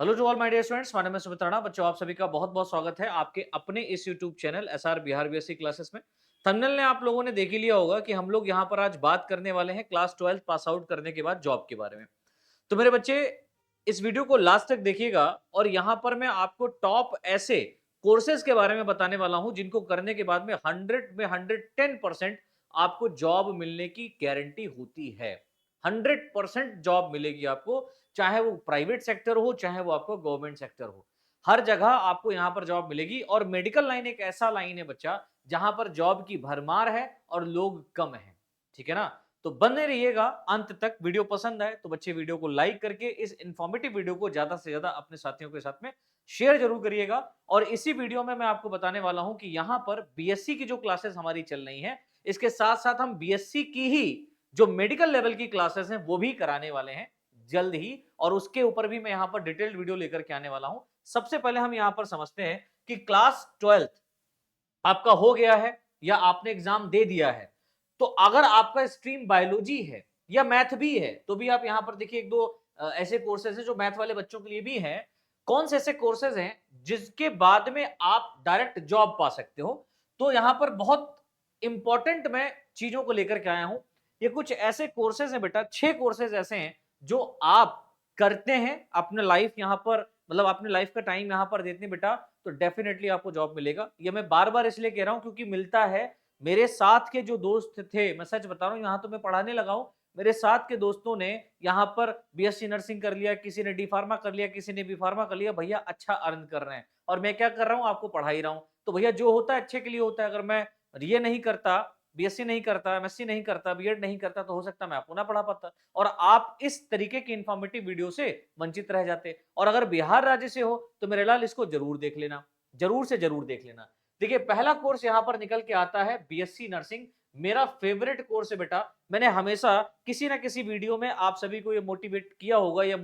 Hello to all my dear students, my name is Sumit Rana. बच्चों, आप सभी का बहुत बहुत स्वागत है आपके अपने इस YouTube channel SR Bihar BSc classes में। थंबनेल ने आप लोगों ने देख ही लिया होगा कि हम लोग यहाँ पर आज बात करने वाले हैं क्लास 12 पास आउट करने के बाद जॉब के बारे में। तो मेरे बच्चे, इस वीडियो को लास्ट तक देखिएगा और यहाँ पर मैं आपको टॉप ऐसे कोर्सेज के बारे में बताने वाला हूँ जिनको करने के बाद में 100 में 110% आपको जॉब मिलने की गारंटी होती है। 100% जॉब मिलेगी आपको, चाहे वो प्राइवेट सेक्टर हो चाहे वो आपको गवर्नमेंट सेक्टर हो। हर जगह आपको यहाँ पर जॉब मिलेगी और मेडिकल लाइन एक ऐसा लाइन है बच्चा जहां पर जॉब की भरमार है और लोग कम है। ठीक है ना? तो बने रहिएगा अंत तक। वीडियो पसंद आए तो बच्चे वीडियो को लाइक करके इस इंफॉर्मेटिव वीडियो को ज्यादा से ज्यादा अपने साथियों के साथ में शेयर जरूर करिएगा। और इसी वीडियो में मैं आपको बताने वाला हूं कि यहां पर बीएससी की जो क्लासेस हमारी चल रही हैं, इसके साथ साथ हम बीएससी की ही जो मेडिकल लेवल की क्लासेस हैं वो भी कराने वाले हैं जल्द ही। और उसके ऊपर भी मैं यहां पर डिटेल्ड वीडियो लेकर के आने वाला हूं। सबसे पहले हम यहां पर समझते हैं कि क्लास 12 आपका हो गया है या आपने एग्जाम दे दिया है। तो अगर आपका स्ट्रीम बायोलॉजी है या मैथ भी है तो भी आप यहां पर देखिए एक दो ऐसे कोर्सेज हैं जो मैथ वाले बच्चों के लिए भी हैं। कौन से ऐसे कोर्सेज हैं जिसके बाद में आप डायरेक्ट जॉब पा सकते हो? तो यहां पर बहुत इंपॉर्टेंट मैं चीजों को लेकर के आया हूं। ये कुछ ऐसे कोर्सेज हैं बेटा, 6 कोर्सेज ऐसे हैं जो आप करते हैं अपने लाइफ यहां पर, मतलब अपने लाइफ का टाइम यहां पर देते हैं बेटा, तो डेफिनेटली आपको जॉब मिलेगा। ये मैं बार बार इसलिए कह रहा हूं क्योंकि मिलता है। मेरे साथ के जो दोस्त थे, मैं सच बता रहा हूं, यहां तो मैं पढ़ाने लगा हूं, मेरे साथ के दोस्तों ने यहां पर बीएससी नर्सिंग कर लिया, किसी ने डी फार्मा कर लिया, किसी ने बी फार्मा कर लिया। भैया अच्छा अर्न कर रहे हैं और मैं क्या कर रहा हूं, आपको पढ़ा ही रहा हूं। तो भैया जो होता है अच्छे के लिए होता है। अगर मैं ये नहीं करता, बीएससी नहीं करता, एमएससी नहीं करता, बीएड नहीं करता, तो हो सकता है मैं आपको ना पढ़ा पाता और आप इस तरीके की इंफॉर्मेटिव वीडियो से वंचित रह जाते। और अगर बिहार राज्य से हो तो मेरे लाल इसको जरूर देख लेना, जरूर से जरूर देख लेना। देखिए, पहला कोर्स यहां पर निकल के आता है बीएससी नर्सिंग। मेरा फेवरेट कोर्स है बेटा। मैंने हमेशा किसी ना किसी वीडियो में आप सभी को ये मोटिवेट किया होगा या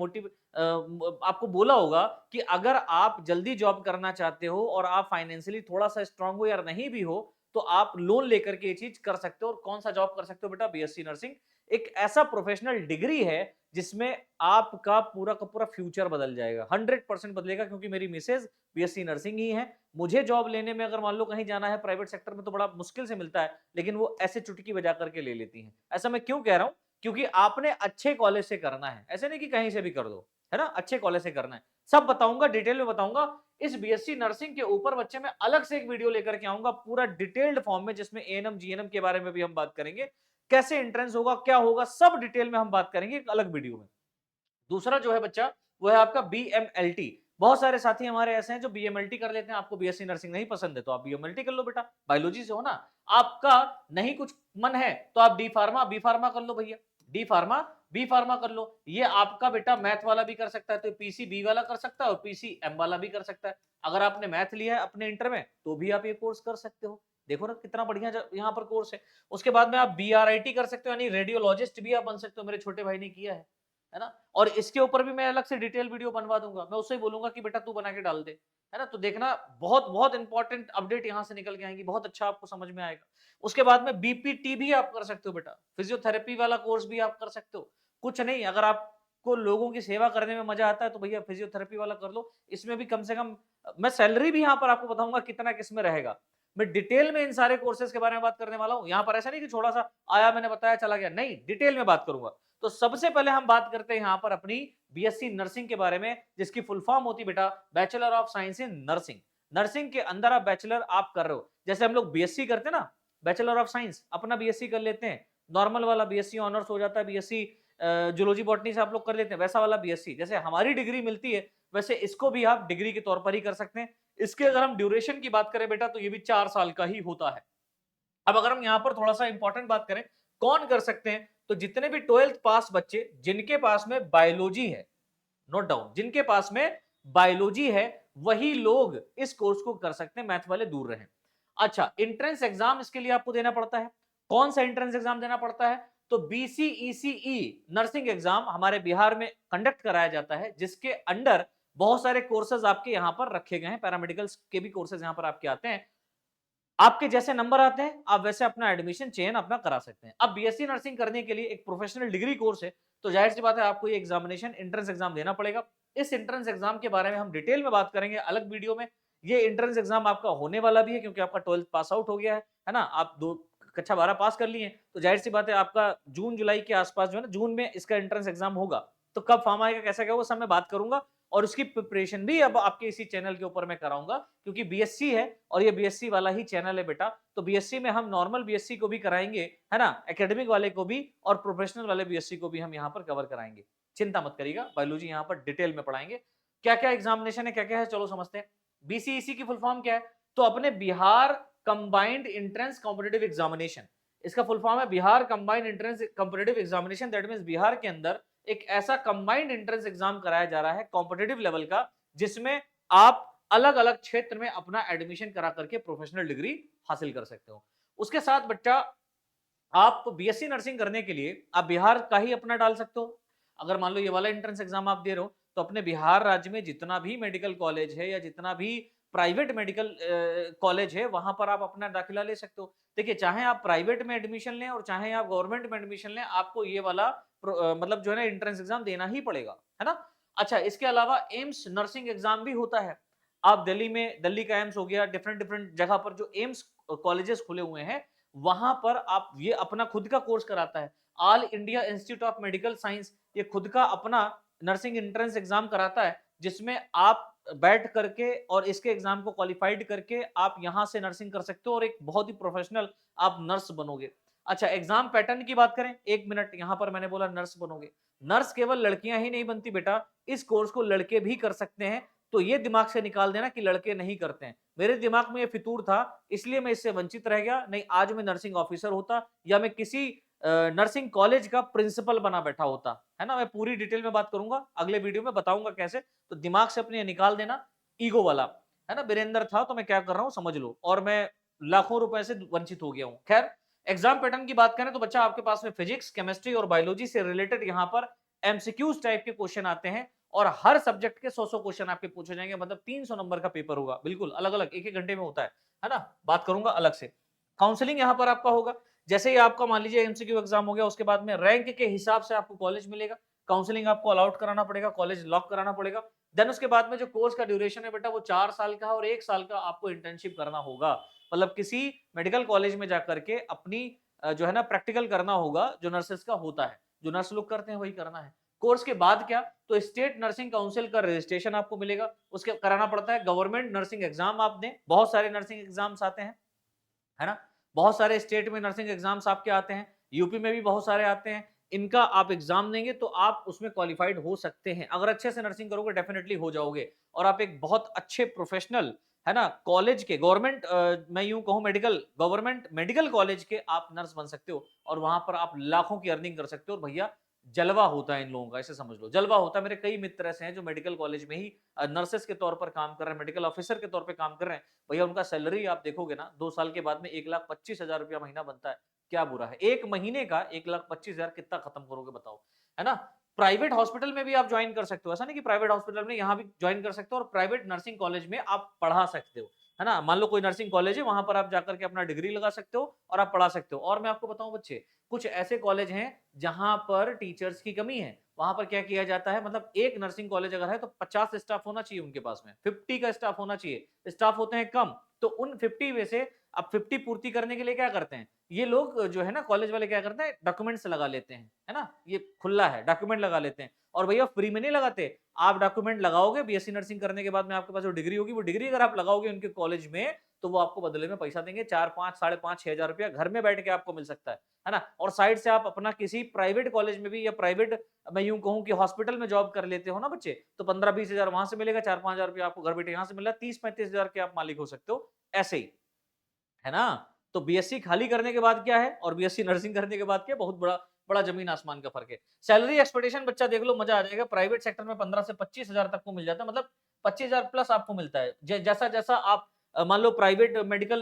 आपको बोला होगा कि अगर आप जल्दी जॉब करना चाहते हो और आप फाइनेंशियली थोड़ा सा स्ट्रांग हो या नहीं भी हो, तो आप लोन लेकर के ये चीज कर सकते हो। और कौन सा जॉब कर सकते हो बेटा? बीएससी नर्सिंग एक ऐसा प्रोफेशनल डिग्री है जिसमें आपका पूरा का पूरा फ्यूचर बदल जाएगा, 100% बदलेगा। क्योंकि मेरी मिसेज बीएससी नर्सिंग ही है। मुझे जॉब लेने में अगर मान लो कहीं जाना है प्राइवेट सेक्टर में तो बड़ा मुश्किल से मिलता है, लेकिन वो ऐसे चुटकी बजा करके ले लेती हैं। ऐसा मैं क्यों कह रहा हूं? क्योंकि आपने अच्छे कॉलेज से करना है, ऐसे नहीं कि कहीं से भी कर दो, है ना? अच्छे कॉलेज से करना है। सब बताऊंगा, डिटेल में बताऊंगा। इस बीएससी नर्सिंग के ऊपर बच्चे मैं अलग से एक वीडियो लेकर के आऊंगा पूरा डिटेल्ड फॉर्म में, जिसमें एएनएम जीएनएम के बारे में भी हम बात करेंगे, कैसे एंट्रेंस होगा, क्या होगा, सब डिटेल में हम बात करेंगे एक अलग वीडियो में। दूसरा जो है बच्चा, वो है आपका बीएमएलटी। बहुत सारे साथी हमारे ऐसे हैं जो बीएमएलटी कर लेते हैं। आपको बीएससी नर्सिंग नहीं पसंद है तो आप बीएमएलटी कर लो बेटा, बायोलॉजी से हो ना। आपका नहीं कुछ मन है तो आप डी फार्मा बी फार्मा कर लो भैया, डी फार्मा बी फार्मा कर लो। ये आपका बेटा मैथ वाला भी कर सकता है तो पीसीबी वाला कर सकता है और पीसीएम वाला भी कर सकता है। अगर आपने मैथ लिया है अपने इंटर में तो भी आप ये कोर्स कर सकते हो। देखो ना कितना बढ़िया यहाँ पर कोर्स है। उसके बाद में आप बीआरआईटी कर सकते हो, यानी रेडियोलॉजिस्ट भी आप बन सकते हो। मेरे छोटे भाई ने किया है ना? और इसके ऊपर भी मैं अलग से डिटेल वीडियो बनवा दूंगा। मैं उससे ही बोलूंगा कि बेटा तू बना के डाल दे, है ना? तो देखना, बहुत बहुत इंपॉर्टेंट अपडेट यहां से निकल के आएंगी, बहुत अच्छा आपको समझ में आएगा। उसके बाद में बीपीटी भी आप कर सकते हो बेटा, फिजियोथेरेपी वाला कोर्स भी आप कर सकते हो। कुछ नहीं, अगर आपको लोगों की सेवा करने में मजा आता है तो भैया फिजियोथेरेपी वाला कर लो। इसमें भी कम से कम मैं सैलरी भी यहाँ पर आपको बताऊंगा कितना किसमें रहेगा। मैं डिटेल में इन सारे कोर्सेज के बारे में बात करने वाला हूँ। यहाँ पर ऐसा नहीं कि थोड़ा सा आया, मैंने बताया, चला गया, नहीं, डिटेल में बात करूंगा। तो सबसे पहले हम बात करते हैं यहाँ पर अपनी बीएससी नर्सिंग के बारे में, जिसकी फुल फॉर्म होती बेटा bachelor of science in nursing. Nursing के अंदर आप बैचलर आप कर रहे हो। जैसे हम लोग बीएससी करते हैं ना, बैचलर ऑफ साइंस, अपना बीएससी कर लेते हैं, नॉर्मल वाला बीएससी ऑनर्स हो जाता है, बीएससी जूलॉजी बॉटनी से आप लोग कर लेते हैं, वैसा वाला बीएससी जैसे हमारी डिग्री मिलती है, वैसे इसको भी आप डिग्री के तौर पर ही कर सकते हैं। इसके अगर हम ड्यूरेशन की बात करें बेटा तो ये भी 4 साल का ही होता है। अब अगर हम यहां पर थोड़ा सा इंपॉर्टेंट बात करें, कौन कर सकते हैं, तो जितने भी 12th पास बच्चे जिनके पास में बायोलॉजी है, नोट डाउन, जिनके पास में बायोलॉजी है वही लोग इस कोर्स को कर सकते हैं, मैथ वाले दूर रहें। अच्छा, एंट्रेंस एग्जाम इसके लिए आपको देना पड़ता है। कौन सा एंट्रेंस एग्जाम देना पड़ता है? तो बीसीईसीई नर्सिंग एग्जाम हमारे बिहार में कंडक्ट कराया जाता है, जिसके अंडर बहुत सारे कोर्सेज आपके यहां पर रखे गए हैं। पैरामेडिकल्स के भी कोर्सेज यहां पर आपके आते हैं। आपके जैसे नंबर आते हैं आप वैसे अपना एडमिशन चयन अपना करा सकते हैं। अब बीएससी नर्सिंग करने के लिए एक प्रोफेशनल डिग्री कोर्स है, तो जाहिर सी बात है आपको ये एग्जामिनेशन एंट्रेंस एग्जाम देना पड़ेगा। इस एंट्रेंस एग्जाम के बारे में हम डिटेल में बात करेंगे अलग वीडियो में। ये एंट्रेंस एग्जाम आपका होने वाला भी है क्योंकि आपका 12th पास आउट हो गया है ना? आप 2 कक्षा 12 पास कर लिए हैं, तो ज़ाहिर-सी बात है आपका जून-जुलाई के आसपास जो है ना, जून में इसका एंट्रेंस एग्जाम होगा। तो कब फॉर्म आएगा, कैसा क्या होगा, सब मैं बात करूँगा और उसकी प्रिपरेशन भी अब आपके इसी चैनल के ऊपर मैं कराऊँगा क्योंकि बीएससी है और ये बीएससी वाला ही चैनल है बेटा। तो बीएससी में हम नॉर्मल बीएससी को भी कराएँगे, है ना? एकेडमिक वाले को भी और प्रोफेशनल वाले बीएससी को भी हम यहाँ पर कवर कराएँगे। चिंता मत करिएगा, बायोलॉजी यहाँ पर डिटेल में पढ़ाएँगे। क्या-क्या एग्जामिनेशन है, क्या-क्या है, चलो समझते हैं। बीसीईसी की फुल फॉर्म क्या है? तो अपने Bihar combined entrance competitive examination, इसका फुल फॉर्म है Bihar combined entrance competitive examination. That means Bihar के अंदर एक ऐसा कंबाइंड एंट्रेंस एग्जाम कराया जा रहा है कॉम्पिटिटिव लेवल का, जिसमें आप अलग-अलग क्षेत्र में अपना एडमिशन करा करके प्रोफेशनल डिग्री हासिल कर सकते हो। उसके साथ बच्चा आप बीएससी नर्सिंग करने के लिए आप बिहार का ही अपना डाल सकते हो। अगर मान लो ये वाला एंट्रेंस एग्जाम आप दे रहे हो, तो अपने बिहार राज्य में जितना भी मेडिकल कॉलेज है या जितना भी प्राइवेट मेडिकल कॉलेज है, वहां पर आप अपना दाखिला ले सकते हो। देखिए, चाहे आप प्राइवेट में एडमिशन लें और चाहे आप गवर्नमेंट में एडमिशन लें, आपको ये वाला मतलब जो है ना एंट्रेंस एग्जाम देना ही पड़ेगा, है ना? अच्छा, इसके अलावा एम्स नर्सिंग एग्जाम भी होता है। आप दिल्ली में, दिल्ली का एम्स हो गया, डिफरेंट डिफरेंट जगह पर जो एम्स कॉलेजेस खुले हुए हैं, वहां पर आप ये अपना खुद का कोर्स कराता है। All India institute of medical science ये खुद का अपना नर्सिंग एंट्रेंस एग्जाम कराता है, जिसमें आप बैठ करके और इसके एग्जाम को क्वालिफाइड करके आप यहां से नर्सिंग कर सकते हो और एक बहुत ही प्रोफेशनल आप नर्स बनोगे। अच्छा, एग्जाम पैटर्न की बात करें, 1 मिनट, यहां पर मैंने बोला नर्स बनोगे। नर्स केवल लड़कियां ही नहीं बनती बेटा, इस कोर्स को लड़के भी कर सकते हैं। तो ये दिमाग से निकाल देना कि लड़के नहीं करते हैं। मेरे दिमाग में ये फितूर था, इसलिए मैं इससे वंचित रह गया, नहीं आज मैं नर्सिंग ऑफिसर होता या मैं किसी नर्सिंग कॉलेज का प्रिंसिपल बना बैठा होता, है ना? मैं पूरी डिटेल में बात करूंगा, अगले वीडियो में बताऊंगा कैसे। तो दिमाग से अपने ये निकाल देना, ईगो वाला, है ना? वीरेंद्र था तो मैं क्या कर रहा हूं समझ लो, और मैं लाखों रुपए से वंचित हो गया हूं। खैर, एग्जाम पैटर्न की बात करें तो बच्चा आपके पास में फिजिक्स, केमिस्ट्री और बायोलॉजी से रिलेटेड यहाँ पर एमसीक्यूज टाइप के क्वेश्चन आते हैं और हर सब्जेक्ट के 100-100 क्वेश्चन आपके पूछे जाएंगे, मतलब 300 नंबर का पेपर होगा, बिल्कुल अलग-अलग, एक-एक घंटे में होता है ना? बात करूंगा अलग से। काउंसलिंग यहाँ पर आपका होगा, जैसे ही आपका मान लीजिए एमसीक्यू एग्जाम हो गया, उसके बाद में रैंक के हिसाब से आपको कॉलेज मिलेगा। काउंसलिंग आपको अलाउट कराना पड़ेगा, कॉलेज लॉक कराना पड़ेगा। देन उसके बाद में जो कोर्स का ड्यूरेशन है बेटा, वो 4 साल का है और 1 साल का आपको इंटर्नशिप करना होगा। मतलब किसी मेडिकल कॉलेज में जाकर के अपनी जो है ना प्रैक्टिकल करना होगा, जो नर्सेस का होता है, जो नर्स लोग करते हैं वही करना है। कोर्स के बाद क्या, तो स्टेट नर्सिंग काउंसिल का रजिस्ट्रेशन आपको मिलेगा, उसके कराना पड़ता है। गवर्नमेंट नर्सिंग एग्जाम आप दें, बहुत सारे नर्सिंग एग्जाम्स आते हैं, है ना? बहुत सारे स्टेट में नर्सिंग एग्जाम्स आपके आते हैं, यूपी में भी बहुत सारे आते हैं। इनका आप एग्जाम देंगे तो आप उसमें क्वालिफाइड हो सकते हैं। अगर अच्छे से नर्सिंग करोगे डेफिनिटली हो जाओगे और आप एक बहुत अच्छे प्रोफेशनल, है ना, कॉलेज के गवर्नमेंट मैं यूं कहूं मेडिकल गवर्नमेंट मेडिकल कॉलेज के आप नर्स बन सकते हो और वहां पर आप लाखों की अर्निंग कर सकते हो। और भैया, जलवा होता है इन लोगों का, ऐसे समझ लो, जलवा होता है। मेरे कई मित्र ऐसे हैं जो मेडिकल कॉलेज में ही नर्सेस के तौर पर काम कर रहे हैं, मेडिकल ऑफिसर के तौर पर काम कर रहे हैं। भैया, उनका सैलरी आप देखोगे ना, 2 साल के बाद में 1,25,000 रुपया महीना बनता है। क्या बुरा है? 1 महीने का 1,25,000 कितना खत्म करोगे बताओ, है ना? प्राइवेट हॉस्पिटल में भी आप जॉइन कर सकते हो। ऐसा नहीं कि प्राइवेट हॉस्पिटल में, यहाँ भी जॉइन कर सकते हो और प्राइवेट नर्सिंग कॉलेज में आप पढ़ा सकते हो, है ना? मान लो कोई नर्सिंग कॉलेज है, वहाँ पर आप जाकर के अपना डिग्री लगा सकते हो और आप पढ़ा सकते हो। और मैं आपको बताऊँ बच्चे, कुछ ऐसे कॉलेज हैं जहाँ पर टीचर्स की कमी है। वहाँ पर क्या किया जाता है, मतलब एक नर्सिंग कॉलेज अगर है तो 50 स्टाफ होना चाहिए उनके पास में, 50 का स्टाफ होना चाहिए। स्टाफ होते हैं कम, तो उन 50 में से अब 50 पूर्ति करने के लिए क्या करते हैं, ये लोग जो है ना कॉलेज वाले क्या करते हैं, डॉक्यूमेंट्स लगा लेते हैं, है ना? ये खुला है, डॉक्यूमेंट लगा लेते हैं। और भैया फ्री में नहीं लगाते, आप डॉक्यूमेंट लगाओगे, बीएससी नर्सिंग करने के बाद में आपके पास जो डिग्री होगी, वो डिग्री अगर आप लगाओगे उनके कॉलेज में, तो वो आपको बदले में पैसा देंगे, 4-5, साढ़े 5, 6,000 रुपया घर में बैठ के आपको मिल सकता है ना? और साइड से आप अपना किसी प्राइवेट कॉलेज में भी या प्राइवेट, मैं यूं कहूं कि हॉस्पिटल में जॉब कर लेते हो ना बच्चे, तो 15-20,000 वहां से मिलेगा, 4-5,000 रुपया आपको घर बैठे यहाँ से मिल रहा है, 30-35,000 के आप मालिक हो सकते हो, ऐसे ही, है ना? तो बीएससी खाली करने के बाद क्या है और बीएससी नर्सिंग करने के बाद क्या, बहुत बड़ा बड़ा जमीन आसमान का फर्क है। सैलरी एक्सपेक्टेशन बच्चा देख लो, मजा आ जाएगा। प्राइवेट सेक्टर में 15 से 25,000 तक को मिल जाता है, मतलब 25,000 प्लस आपको मिलता है। जैसा जैसा आप मान लो प्राइवेट मेडिकल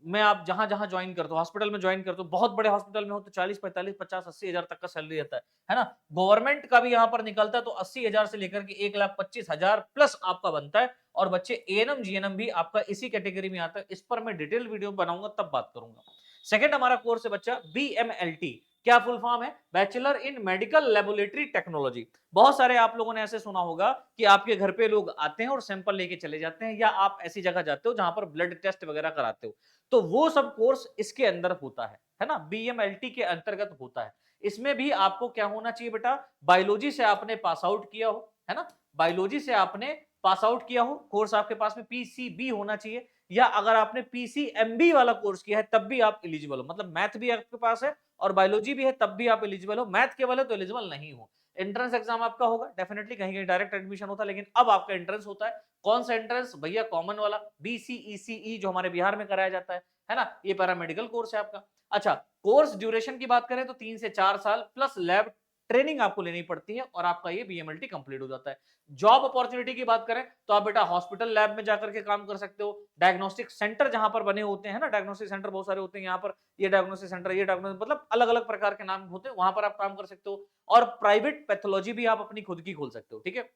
में आप जहां जहां ज्वाइन करते हो, हॉस्पिटल में ज्वाइन करते हो, बहुत बड़े हॉस्पिटल में हो तो 40, 45, 50, 80,000 तक का सैलरी रहता है ना? गवर्नमेंट का भी यहाँ पर निकलता है तो 80,000 से लेकर के 1,25,000 प्लस आपका बनता है। और बच्चे एएनएम जीएनएम भी आपका इसी कैटेगरी में आता है। इस पर मैं डिटेल वीडियो बनाऊंगा, तब बात करूंगा। सेकंड हमारा कोर्स है बच्चा बीएमएलटी। क्या फुल फॉर्म है? Bachelor in medical laboratory technology. बहुत सारे आप लोगों ने ऐसे सुना होगा कि आपके घर पे लोग आते हैं और सैंपल लेके चले जाते हैं, या आप ऐसी जगह जाते हो जहां पर ब्लड टेस्ट वगैरह कराते हो, तो वो सब कोर्स इसके अंदर होता है ना, बीएमएलटी के अंतर्गत होता है। इसमें भी आपको क्या होना चाहिए बेटा? बायोलॉजी से आपने पास आउट किया हो, है ना, बायोलॉजी से आपने पास आउट किया हो, कोर्स आपके पास में पीसीबी होना चाहिए, या अगर आपने पीसीएमबी वाला कोर्स किया है तब भी आप एलिजिबल हो, मतलब मैथ भी आपके पास है और बायोलॉजी भी है तब भी आप एलिजिबल हो, मैथ केवल है तो एलिजिबल नहीं हो। एंट्रेंस एग्जाम आपका होगा डेफिनेटली, कहीं कहीं डायरेक्ट एडमिशन होता है, लेकिन अब आपका एंट्रेंस होता है। कौन सा एंट्रेंस भैया? कॉमन वाला बीसीईसीई जो हमारे बिहार में कराया जाता है ना, ये पैरामेडिकल कोर्स है आपका। अच्छा, कोर्स ड्यूरेशन की बात करें तो 3 से 4 साल प्लस लैब ट्रेनिंग आपको लेनी पड़ती है और आपका ये बीएमएलटी कंप्लीट हो जाता है। जॉब अपॉर्चुनिटी की बात करें तो आप बेटा हॉस्पिटल लैब में जाकर के काम कर सकते हो, डायग्नोस्टिक सेंटर जहां पर बने होते हैं ना, डायग्नोस्टिक सेंटर बहुत सारे होते हैं यहाँ पर, ये डायग्नोस्टिक सेंटर, ये डायग्नोस्टिक, मतलब अलग अलग प्रकार के नाम होते हैं, वहां पर आप काम कर सकते हो। और प्राइवेट पैथोलॉजी भी आप अपनी खुद की खोल सकते हो, ठीक है।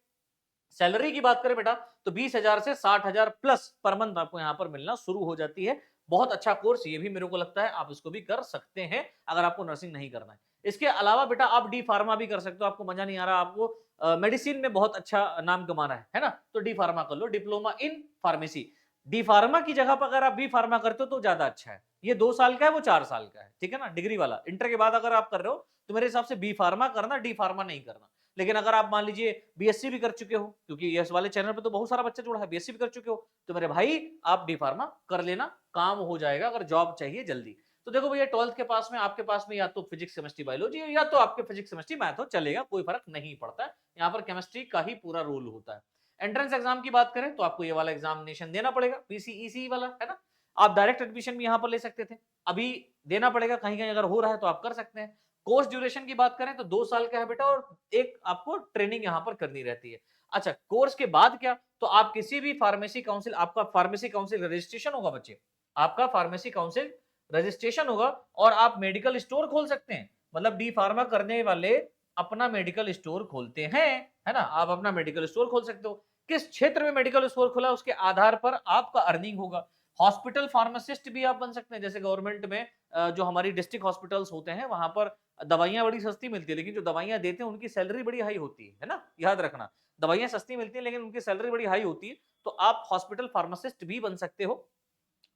सैलरी की बात करें बेटा तो 20,000 से 60,000 प्लस पर मंथ आपको यहाँ पर मिलना शुरू हो जाती है। बहुत अच्छा कोर्स ये भी मेरे को लगता है, आप इसको भी कर सकते हैं अगर आपको नर्सिंग नहीं करना है। इसके अलावा बेटा आप डी फार्मा भी कर सकते हो, आपको मजा नहीं आ रहा, आपको मेडिसिन में बहुत अच्छा नाम कमाना है ना, तो डी फार्मा कर लो, diploma in pharmacy. D pharma की जगह पर अगर आप बी फार्मा करते हो तो ज्यादा अच्छा है। ये 2 साल का है, वो 4 साल का है, ठीक है ना, डिग्री वाला। इंटर के बाद अगर आप कर रहे हो तो मेरे हिसाब से बी फार्मा करना, डी फार्मा नहीं करना। लेकिन अगर आप मान लीजिए बीएससी भी कर चुके हो, क्योंकि यस वाले चैनल पे तो बहुत सारा बच्चा जुड़ा है, बीएससी भी कर चुके हो, तो मेरे भाई आप डी फार्मा कर लेना, काम हो जाएगा अगर जॉब चाहिए जल्दी। तो देखो भैया 12th के पास में आपके पास में या तो फिजिक्स केमिस्ट्री बायोलॉजी है, या तो आपके फिजिक्स केमिस्ट्री मैथ हो, चलेगा, कोई फर्क नहीं पड़ता है। यहाँ पर केमिस्ट्री का ही पूरा रोल होता है। एंट्रेंस एग्जाम की बात करें तो आपको ये वाला एग्जामिनेशन देना पड़ेगा, पीसीईसी वाला, है ना। आप डायरेक्ट एडमिशन भी यहाँ पर ले सकते थे, अभी देना पड़ेगा, कहीं कहीं अगर हो रहा है तो आप कर सकते हैं। कोर्स ड्यूरेशन की बात करें तो 2 साल का है बेटा, और एक आपको ट्रेनिंग यहाँ पर करनी रहती है। अच्छा, कोर्स के बाद क्या? तो आप किसी भी फार्मेसी काउंसिल, आपका फार्मेसी काउंसिल रजिस्ट्रेशन होगा बच्चे, आपका फार्मेसी काउंसिल रजिस्ट्रेशन होगा और आप मेडिकल स्टोर खोल सकते हैं। मतलब डी फार्मा करने वाले अपना मेडिकल स्टोर खोलते हैं, है ना, आप अपना मेडिकल स्टोर खोल सकते हो। किस क्षेत्र में मेडिकल स्टोर खोला उसके आधार पर आपका अर्निंग होगा। हॉस्पिटल फार्मासिस्ट भी आप बन सकते हैं, जैसे गवर्नमेंट में जो हमारी डिस्ट्रिक्ट हॉस्पिटल्स होते हैं वहां पर दवाइयां बड़ी सस्ती मिलती है, लेकिन जो दवाइयां देते हैं उनकी सैलरी बड़ी हाई होती है ना, याद रखना। दवाइयां सस्ती मिलती है लेकिन उनकी सैलरी बड़ी हाई होती है, तो आप हॉस्पिटल फार्मासिस्ट भी बन सकते हो।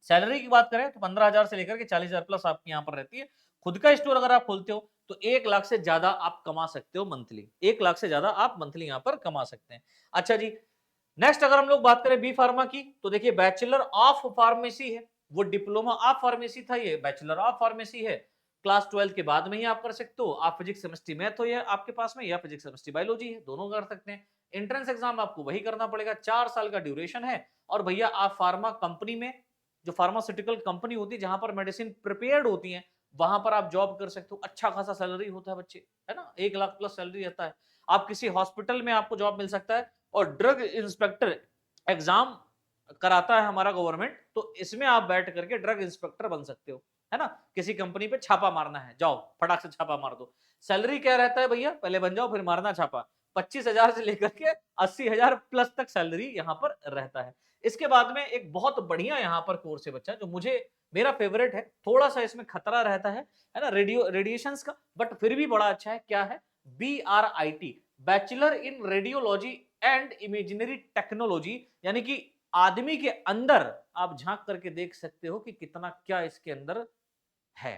सैलरी की बात करें तो 15,000 से लेकर के 40,000 प्लस आपकी यहाँ पर रहती है। खुद का स्टोर अगर आप खोलते हो तो 1 लाख से ज्यादा आप कमा सकते हो मंथली, 1 लाख से ज्यादा आप मंथली यहाँ पर कमा सकते हैं। अच्छा जी, नेक्स्ट अगर हम लोग बात करें बी फार्मा की, तो देखिए बैचलर ऑफ फार्मेसी है, वो डिप्लोमा ऑफ फार्मेसी था, ये बैचलर ऑफ फार्मेसी है। क्लास 12 के बाद में ही आप कर सकते हो, आप फिजिक्स केमिस्ट्री मैथ हो या आपके पास में, या फिजिक्स केमिस्ट्री बायोलॉजी है, दोनों कर सकते हैं। एंट्रेंस एग्जाम आपको वही करना पड़ेगा, 4 साल का ड्यूरेशन है। और भैया आप फार्मा कंपनी में, जो फार्मास्यूटिकल कंपनी होती है जहां पर मेडिसिन प्रिपेयर्ड होती है, वहां पर आप जॉब कर सकते हो। अच्छा खासा सैलरी होता है बच्चे, है ना, 1 लाख प्लस सैलरी रहता है। आप किसी हॉस्पिटल में आपको जॉब मिल सकता है, और ड्रग इंस्पेक्टर एग्जाम कराता है हमारा गवर्नमेंट, तो इसमें आप बैठ करके ड्रग इंस्पेक्टर बन सकते हो, है ना। किसी कंपनी पे छापा मारना है, जाओ फटाक से छापा मार दो। सैलरी क्या रहता है भैया? पहले बन जाओ फिर मारना छापा। 25,000 से लेकर के 80,000 प्लस तक सैलरी यहाँ पर रहता है। इसके बाद में एक बहुत बढ़िया यहाँ पर कोर्स है बच्चा, जो मुझे मेरा फेवरेट है, थोड़ा सा इसमें खतरा रहता है ना, रेडिएशंस का, बट फिर भी बड़ा अच्छा है। क्या है? BRIT, bachelor in radiology and imaginary technology, यानी कि आदमी के अंदर आप झांक करके देख सकते हो कि कितना क्या इसके अंदर है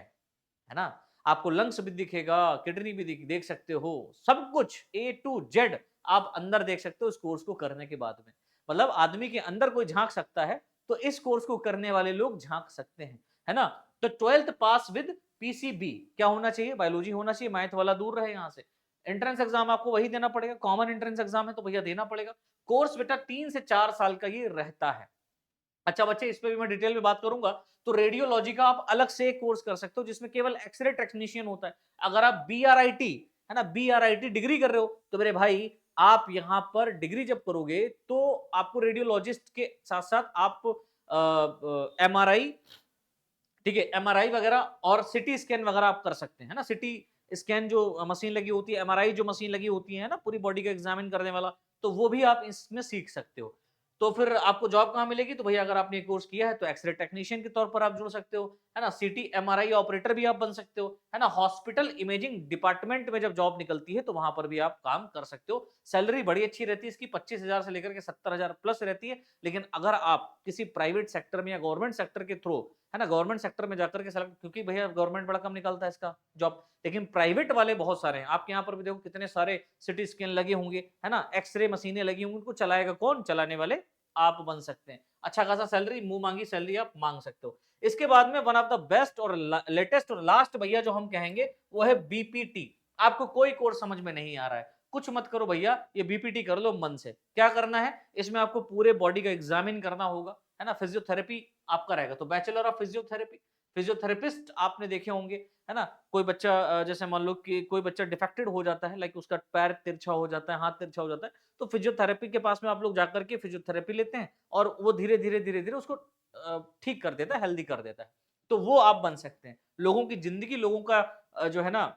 ना। आपको लंग्स भी दिखेगा, किडनी भी देख सकते हो, सब कुछ A to Z आप अंदर देख सकते हो इस कोर्स को करने के बाद में। मतलब आदमी के अंदर कोई झांक सकता है तो इस कोर्स को करने वाले लोग झांक सकते हैं, है ना। तो 12th पास विद पीसीबी क्या होना चाहिए? बायोलॉजी होना चाहिए, मैथ वाला दूर रहे यहाँ से। एंट्रेंस एग्जाम आपको वही देना पड़ेगा, कॉमन एंट्रेंस एग्जाम है तो भैया देना पड़ेगा। कोर्स बेटा 3 से 4 साल का ये रहता है। अच्छा बच्चे, इस पे भी मैं डिटेल में बात करूंगा। तो रेडियोलॉजी का आप अलग से एक कोर्स कर सकते हो जिसमें केवल एक्सरे टेक्नीशियन होता है। अगर आप बीआरआईटी, है ना, बीआरआईटी डिग्री कर रहे हो तो मेरे भाई आप यहां पर डिग्री जब करोगे तो आपको रेडियोलॉजिस्ट के साथ साथ आप एमआरआई, ठीक है, एमआरआई वगैरह और सिटी स्कैन वगैरह आप कर सकते हैं, है ना। सिटी स्कैन जो मशीन लगी होती है, एमआरआई जो मशीन लगी होती है ना, पूरी बॉडी को एग्जामिन करने वाला, तो वो भी आप इसमें सीख सकते हो। तो फिर आपको जॉब कहाँ मिलेगी? तो भैया अगर आपने ये कोर्स किया है तो एक्स-रे टेक्नीशियन के तौर पर आप जुड़ सकते हो, है ना? सीटी एमआरआई ऑपरेटर भी आप बन सकते हो, है ना? हॉस्पिटल इमेजिंग डिपार्टमेंट में जब जॉब निकलती है तो वहाँ पर भी आप काम कर सकते हो। सैलरी बड़ी अच्छी रहती है इसकी, 25,000 से लेकर के 70,000 प्लस रहती है। लेकिन अगर आप किसी प्राइवेट सेक्टर में या गवर्नमेंट सेक्टर के थ्रू, है ना, गवर्नमेंट सेक्टर में जाकर के सेलेक्ट, क्योंकि भैया गवर्नमेंट बड़ा कम निकालता है इसका जॉब, लेकिन प्राइवेट वाले बहुत सारे हैं। आपके यहाँ पर भी देखो कितने सारे सिटी स्कैन लगे होंगे, है ना? एक्स-रे मशीनें लगी होंगी, उनको चलाएगा कौन? चलाने वाले आप बन सकते हैं। अच्छा खासा सैलरी, मुँह मांगी सैलरी आप माँग सकते हो। इसके बाद में वन ऑफ द बेस्ट और लेटेस्ट और लास्ट भैया जो हम कहेंगे वो है बीपीटी। आपको कोई कोर्स समझ में नहीं आ रहा है, कुछ मत करो भैया, ये बीपीटी कर लो मन से। क्या करना है? इसमें आपको पूरे बॉडी का एग्जामिन करना होगा, है ना? फिजियोथेरेपी आपका रहेगा, तो बैचलर ऑफ फिजियोथेरेपी, फिजियोथेरेपिस्ट आपने देखे होंगे, है ना? कोई बच्चा जैसे मान लो कि कोई बच्चा डिफेक्टेड हो जाता है, लाइक उसका पैर तिरछा हो जाता है, हाथ तिरछा हो जाता है, तो फिजियोथेरेपी के पास में आप लोग जाकर के फिजियोथेरेपी लेते हैं और वो धीरे-धीरे उसको ठीक कर देता है, हेल्दी कर देता है। तो वो आप बन सकते हैं। लोगों की ज़िंदगी, लोगों का जो है ना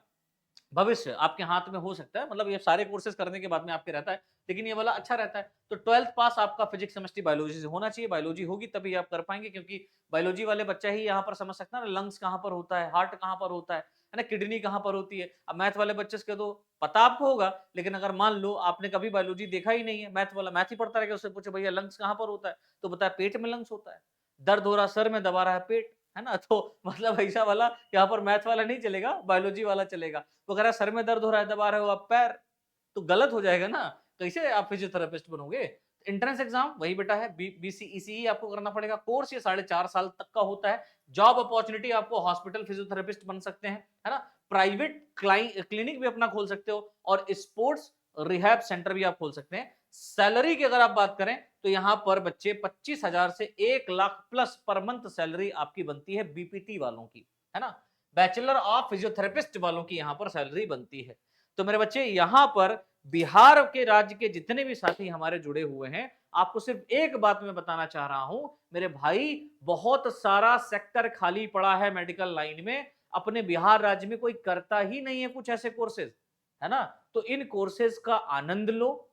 भविष्य आपके हाथ में हो सकता है, मतलब ये सारे कोर्सेज़ करने के बाद में आपके रहता है, लेकिन ये वाला अच्छा रहता है। तो 12th पास आपका फिजिक्स, केमिस्ट्री, बायोलॉजी से होना चाहिए, बायोलॉजी होगी तभी आप कर पाएँगे, क्योंकि बायोलॉजी वाले बच्चा ही यहाँ पर समझ सकता है ना लंग्स कहाँ पर होता है, हार्ट कहाँ पर होता है ना? किडनी कहाँ पर होती है। अब मैथ वाले बच्चे से कह दो, पता आपको होगा, लेकिन अगर मान लो आपने कभी बायोलॉजी देखा ही नहीं है, मैथ वाला मैथ ही पढ़ता रहेगा, उससे पूछो भैया लंग्स कहाँ पर होता है? तो बताए पेट में लंग्स होता है। दर्द हो रहा सर में, दबा रहा है पेट, है ना? तो मतलब ऐसा वाला यहाँ पर मैथ वाला नहीं चलेगा, बायोलॉजी वाला चलेगा। वो कह रहा है सर में दर्द हो रहा है, दबा रहे हो आप पैर, तो गलत हो जाएगा ना, कैसे आप फिजियोथेरेपिस्ट बनोगे? एंट्रेंस एग्जाम वही बेटा है, बीसीईसीई आपको करना पड़ेगा। कोर्स ये 4.5 साल तक का होता है। जॉब अपॉर्चुनिटी आपको हॉस्पिटल फिजियोथेरेपिस्ट बन सकते हैं, है ना? प्राइवेट क्लिनिक भी अपना खोल सकते हो और स्पोर्ट्स रिहैब सेंटर भी आप खोल सकते हैं। सैलरी की अगर आप बात करें तो यहाँ पर बच्चे 25,000 से 1 lakh plus per month salary आपकी बनती है बीपीटी वालों की, है ना? बैचलर ऑफ फिजियोथेरेपिस्ट वालों की यहाँ पर सैलरी बनती है। तो मेरे बच्चे यहाँ पर बिहार के राज्य के जितने भी साथी हमारे जुड़े हुए हैं, आपको सिर्फ एक बात मैं बताना चाह रहा हूं, मेरे भाई, बहुत सारा सेक्टर खाली पड़ा है मेडिकल लाइन में। अपने बिहार राज्य में कोई करता ही नहीं है कुछ ऐसे कोर्सेज, है ना? तो इन कोर्सेज का आनंद लो,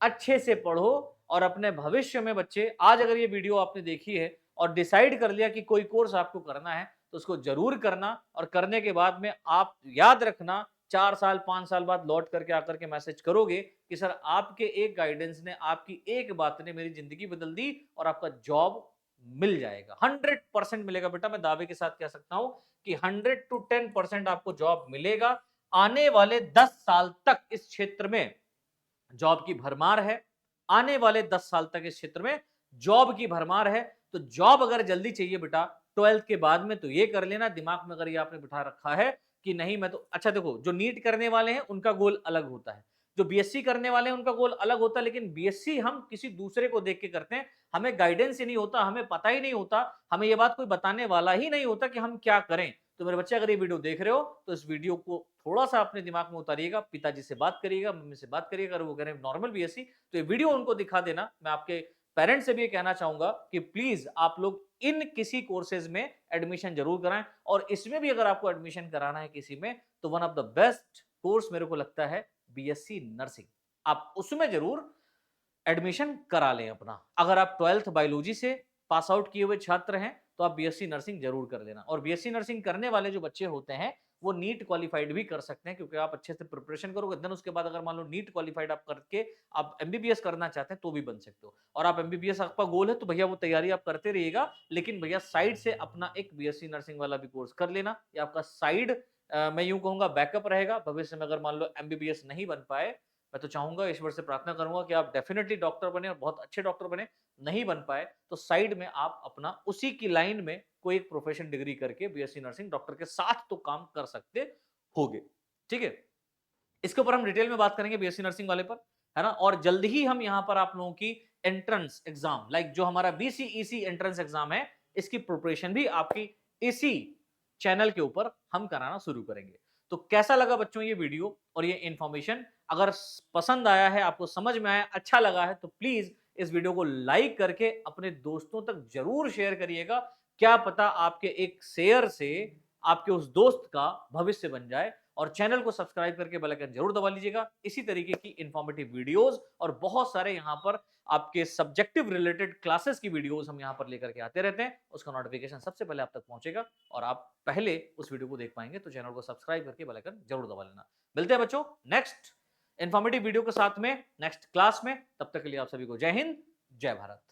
अच्छे से पढ़ो और अपने भविष्य में बच्चे, आज अगर ये वीडियो आपने देखी है और डिसाइड कर लिया कि कोई कोर्स आपको करना है, तो उसको जरूर करना और करने के बाद में आप याद रखना, 4 साल 5 साल बाद लौट करके आकर के मैसेज करोगे कि सर आपके एक गाइडेंस ने, आपकी एक बात ने मेरी जिंदगी बदल दी और आपका जॉब मिल जाएगा। 100% मिलेगा बेटा, मैं दावे के साथ कह सकता हूं कि 100 to 10% आपको जॉब मिलेगा। आने वाले 10 साल तक इस क्षेत्र में जॉब की भरमार है। आने वाले 10 साल तक इस क्षेत्र में जॉब की भरमार है। तो जॉब अगर जल्दी चाहिए बेटा 12th के बाद में, तो ये कर लेना दिमाग में, अगर ये आपने बिठा रखा है कि नहीं मैं तो, अच्छा देखो, जो नीट करने वाले हैं उनका गोल अलग होता है, जो बीएससी करने वाले हैं उनका गोल अलग होता है, लेकिन बीएससी हम किसी दूसरे को देख के करते हैं, हमें गाइडेंस ही नहीं होता, हमें पता ही नहीं होता, हमें ये बात कोई बताने वाला ही नहीं होता कि हम क्या करें। तो मेरे बच्चे, अगर ये वीडियो देख रहे हो तो इस वीडियो को थोड़ा-सा अपने दिमाग में उतारिएगा, पिताजी से बात करिएगा, मम्मी से बात करिएगा, अगर वो कह रहे हैं नॉर्मल बीएससी, तो ये वीडियो उनको दिखा देना। मैं आपके पेरेंट्स से भी ये कहना चाहूँगा कि प्लीज़ आप लोग इन किसी कोर्सेज़ में एडमिशन ज़रूर कराएँ और इसमें भी अगर आपको एडमिशन कराना है किसी में, तो one of the best course मेरे को लगता है बीएससी नर्सिंग। आप उसमें ज़रूर एडमिशन करा लें अपना। अगर आप 12th बायोलॉजी से पास आउट किए हुए छात्र हैं, तो आप बीएससी नर्सिंग ज़रूर कर लेना। और बीएससी नर्सिंग करने वाले जो बच्चे होते हैं, वो नीट क्वालिफाइड भी कर सकते हैं, क्योंकि आप अच्छे से प्रिपरेशन करोगे, देन उसके बाद अगर मान लो नीट क्वालिफाइड आप करके आप एमबीबीएस करना चाहते हैं, तो भी बन सकते हो। और आप एमबीबीएस आपका गोल है, तो भैया वो तैयारी आप करते रहिएगा, लेकिन भैया साइड से अपना एक बीएससी नर्सिंग वाला भी कोर्स कर लेना। ये आपका साइड मैं यूँ कहूँगा बैकअप रहेगा। भविष्य में अगर मान लो एमबीबीएस नहीं बन पाए, मैं तो चाहूँगा, ईश्वर से प्रार्थना करूँगा कि आप डेफिनिटली डॉक्टर बने और बहुत अच्छे डॉक्टर बने। नहीं बन पाए, तो साइड में आप अपना उसी की लाइन में कोई एक प्रोफेशन डिग्री करके बीएससी नर्सिंग डॉक्टर के साथ तो काम कर सकते होगे। ठीक है? इसके ऊपर हम डिटेल में बात करेंगे बीएससी नर्सिंग वाले पर, है ना? और जल्द ही हम यहाँ पर आप लोगों की एंट्रेंस एग्जाम, लाइक जो हमारा बीसीईसी एंट्रेंस एग्जाम है, इसकी प्रिपरेशन भी आपकी इसी चैनल के ऊपर हम कराना शुरू करेंगे। तो कैसा लगा बच्चों ये वीडियो और ये इंफॉर्मेशन? अगर पसंद आया है, आपको समझ में आया, अच्छा लगा है, तो प्लीज इस वीडियो को लाइक करके अपने दोस्तों तक जरूर शेयर करिएगा। क्या पता आपके एक शेयर से आपके उस दोस्त का भविष्य बन जाए। और चैनल को सब्सक्राइब करके बेल आइकन जरूर दबा लीजिएगा। इसी तरीके की इंफॉर्मेटिव वीडियोस और बहुत सारे यहाँ पर आपके सब्जेक्टिव रिलेटेड क्लासेस की वीडियोस हम यहाँ पर लेकर के आते रहते हैं। उसका नोटिफिकेशन सबसे पहले आप तक पहुंचेगा और आप पहले उस वीडियो को देख पाएंगे। तो चैनल को सब्सक्राइब करके बेल आइकन जरूर दबा लेना। मिलते हैं बच्चों नेक्स्ट इंफॉर्मेटिव वीडियो के साथ में नेक्स्ट क्लास में। तब तक के लिए आप सभी को जय हिंद, जय भारत।